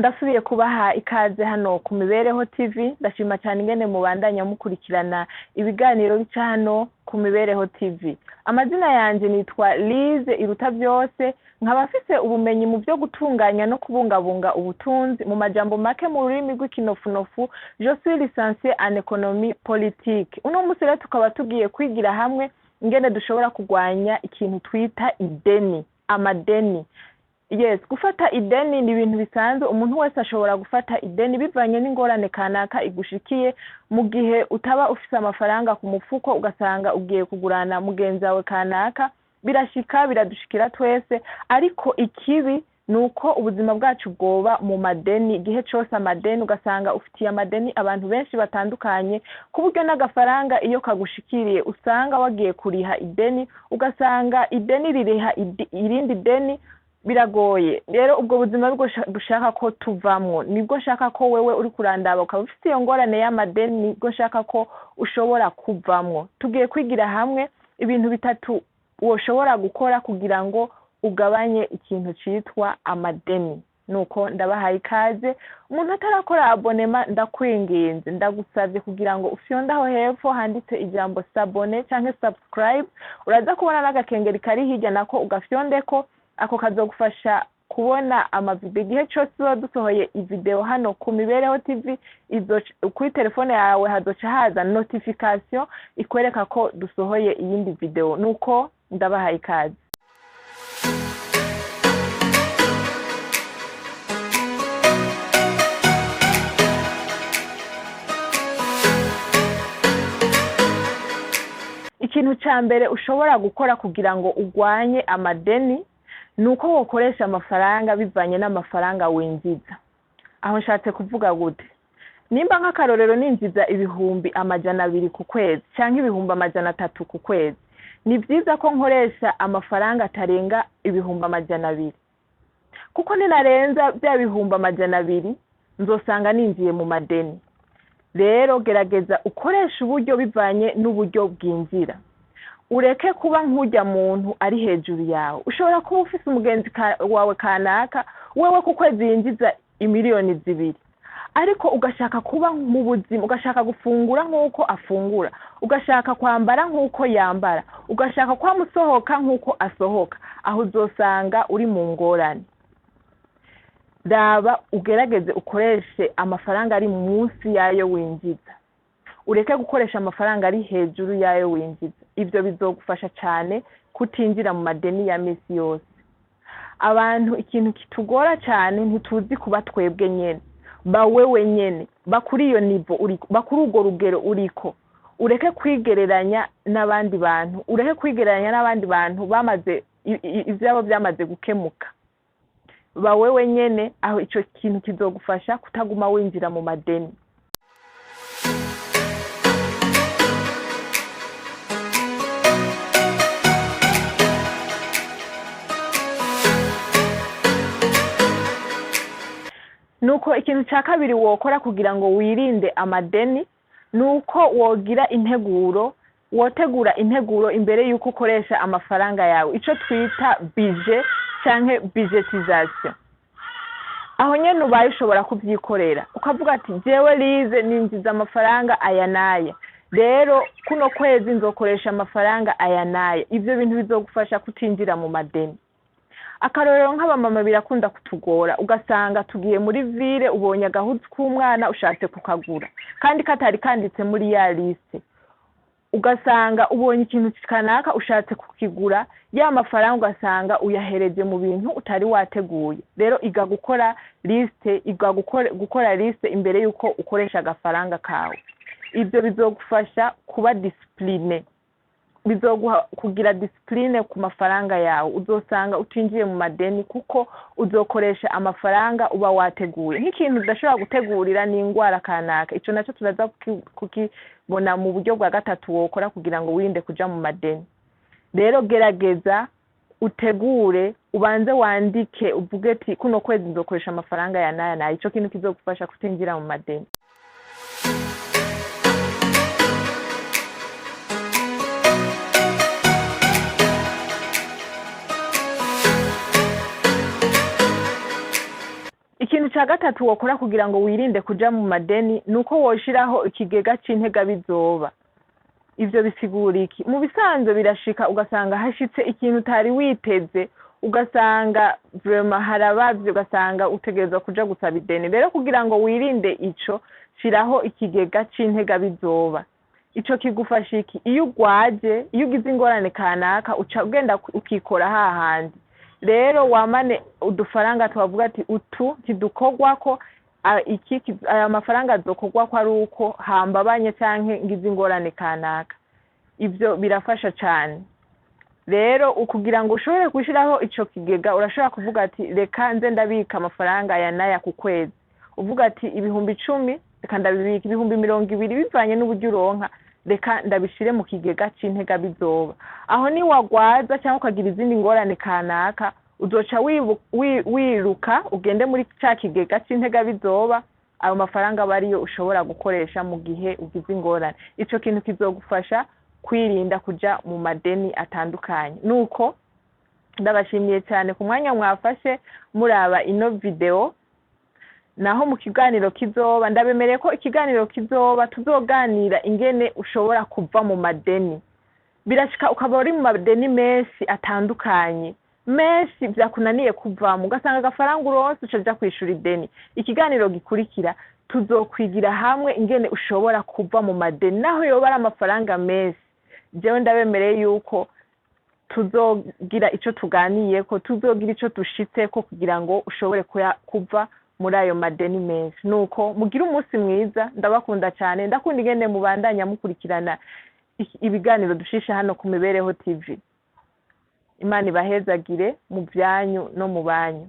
ndasubiye kubaha ikaze hano ku Mibereho TV. Ndashima cyane ingene mubandanya mukurikirana ibiganiro bica hano ku Mibereho TV. Amazina yanje nitwa Wize iruta byose, nkaba afise ubumenyi mu byo gutunganya no kubungabunga ubutunzi mu majambo make mu rurimi rw'ikinofunofu. Je suis licencié en économie politique. Uno musi rero tukaba tugiye kwigira hamwe ingene dushobora kugwanya ikintu twita ideni, amadeni. Yes, gufata ideni ni ibintu bisanzwe. Umuntu wese ashobora gufata ideni bivanye n'ingorane kanaka igushikiye, mu gihe utaba ufise amafaranga ku mufuko ugasanga ugiye kugurana mugenzi wawe kanaka. Birashika, biradushikira twese, ariko ikibi nuko ubuzima bwacu bwoba mu madeni. Gihe cyose amadeni, ugasanga ufitiye amadeni abantu benshi batandukanye, ku buryo n'agafaranga iyo kagushikiriye usanga wagiye kuriha ideni, ugasanga ideni ririha irindi deni. Biragoye rero ubwo buzima bwo dushaka ko tuvamwo, nibwo shaka ko wewe uri kurandaba ukaba ufite iyo ngorane y'amadeni, nibwo shaka ko ushobora kuvamwo. Tugiye kwigira hamwe ibintu bitatu woshobora gukora kugira ngo ugabanye ikintu citwa amadeni. Nuko ndabahaye ikaze. Umuntu atarakora abonema, ndakwinginze, ndagusabye kugira ngo ufyondaho hepfo handitse ijambo s'abone canke subscribe, uraza kubona n'agakengeri kari hirya nako ugafyondeko. Ako kazogufasha kubona amavideo igihe cyose tuba dusohoye ivideo hano ku Mibereho TV. Kuri telefone yawe hazoca haza notification ikwereka ko dusohoye iyindi video. Nuko ndabahaye ikaze. Ikintu ca mbere ushobora gukora kugira ngo ugwanye amadeni nuko wokoresha amafaranga bivanye n'amafaranga winjiza. Aho nshatse kuvuga gute? Nimba nk'akarorero ninjiza ibihumbi 200 ku kwezi cyangwa ibihumbi 300 ku kwezi, ni byiza ko nkoresha amafaranga atarenga ibihumbi 200, kuko ninarenza bya bihumbi 200 nzosanga ninjiye mu madeni. Rero gerageza ukoresha uburyo bivanye n'uburyo bwinjira. Ureke kuba nk'ujya muntu ari hejuru yawe. Ushobora kuba ufise umugenzi wawe kanaka, wewe ku kwezi yinjiza 2,000,000, ariko ugashaka kuba mu buzima, ugashaka gufungura nk'uko afungura, ugashaka kwambara nk'uko yambara, ugashaka kwa musohoka nk'uko asohoka. Aho uzosanga uri mu ngorane. Daba ugerageze ukoreshe amafaranga ari munsi yayo winjiza. Ureke gukoresha amafaranga ari hejuru yayo winjiza. Ibyo bizogufasha cyane kutinjira mu madeni ya misi yose. Abantu ikintu kitugora cyane, ntituzi kuba twebwe nyene, ba wewe nyene, bakuri iyo nivo uriko, bakuri ugo rugero uriko. Ureke kwigereranya n'abandi bantu, ureke kwigereranya n'abandi bantu bamaze ivyabo byamaze gukemuka. Ba wewe nyene, aho ico kintu kizogufasha kutaguma winjira mu madeni. Nuko ikintu ca kabiri wokora kugira ngo wirinde amadeni, nuko wogira integuro, wotegura integuro imbere yuko ukoresha amafaranga yawe, ico twita budget canke budgetisation. Aho nyene ubaye ushobora kubyikorera, ukavuga ati jewe Lize ninjiza amafaranga aya naya, rero kuno kwezi nzokoresha amafaranga aya naya. Ivyo bintu bizogufasha kutinjira mu madeni. Akarorero nk'abamama birakunda kutugora, ugasanga tugiye muri ville, ubonye agahuzu k'umwana ushatse kukagura kandi katari kanditse muri ya liste. Ugasanga ubonye ikintu kanaka ushatse kukigura, ya mafaranga ugasanga uyahereje mu bintu utari wateguye. Rero iga gukora liste, gukora liste imbere yuko ukoresha agafaranga kawe. Ibyo bizogufasha kuba discipline, bizoguha kugira discipline ku mafaranga yawe. Uzosanga utinjiye mu madeni kuko uzokoresha amafaranga uba wateguye. Nk'ikintu udashobora gutegurira n'ingwara kanaka, ico naco turaza kukibona mu buryo bwa gatatu wokora kugira ngo wirinde kuja mu madeni. Rero gerageza utegure, ubanze wandike, uvuge ati kuno kwezi nzokoresha amafaranga ya naya. Ico kintu kizogufasha kutinjira mu madeni. ikintu ca gatatu wokora kugira ngo wirinde kuja mu madeni nuko woshiraho ikigega c'intega bizoba. Ivyo bisigura iki? Mu bisanzwe birashika ugasanga hashitse ikintu utari witeze, ugasanga vraiment harabavye, ugasanga utegerezwa kuja gusaba ideni. Rero kugira ngo wirinde ico, shiraho ikigega c'intega bizoba. Ico kigufasha iki? Iyo ugwaje, iyo ugize ingorane kanaka uca ugenda ukikora hahandi. Rero wamane udufaranga tubavuga ati utu tidukogwako, aya mafaranga azokogwako ari uko hambabanye canke ngize ingorane kanaka. Ivyo birafasha cane. Rero ukugira ngo ushobore gushiraho ico kigega, urashobora kuvuga ati reka nze ndabika amafaranga ya naya ku kwezi. Uvuga ati ibihumbi 10, reka ndabibika ibihumbi 20 bivanye n'uburyo uronka, reka ndabishire mu kigega c'intega bizoba. Aho ni wagwaza cyangwa ukagira izindi ngorane kanaka, uzoca wiruka ugende muri ca kigega c'intega bizoba, ayo mafaranga bariyo ushobora gukoresha mu gihe ugize ingorane. Ico kintu kizogufasha kwirinda kuja mu madeni atandukanye. Nuko ndabashimiye cyane ku mwanya mwafashe muraba ino video. Naho mu kiganiro kizoba ndabemereye ko ikiganiro kizoba tuzoganira ingene ushobora kuva mu madeni. Birashika ukaba uri mu madeni menshi atandukanye, menshi vyakunaniye kuvamo, ugasanga agafaranga uronse ucaja kwishura ideni. Ikiganiro gikurikira tuzokwigira hamwe ingene ushobora kuva mu madeni naho yoba ari amafaranga menshi. Jewe ndabemereye yuko tuzogira ico tuganiyeko, tuzogira ico dushitseko kugira ngo ushobore kuva muri ayo madeni menshi. Nuko mugira umunsi mwiza, ndabakunda cyane, ndakunda ingene mubandanya mukurikirana ibiganiro dushisha hano ku Mibereho TV. Imana ibahezagire mu byanyu no mu banyu.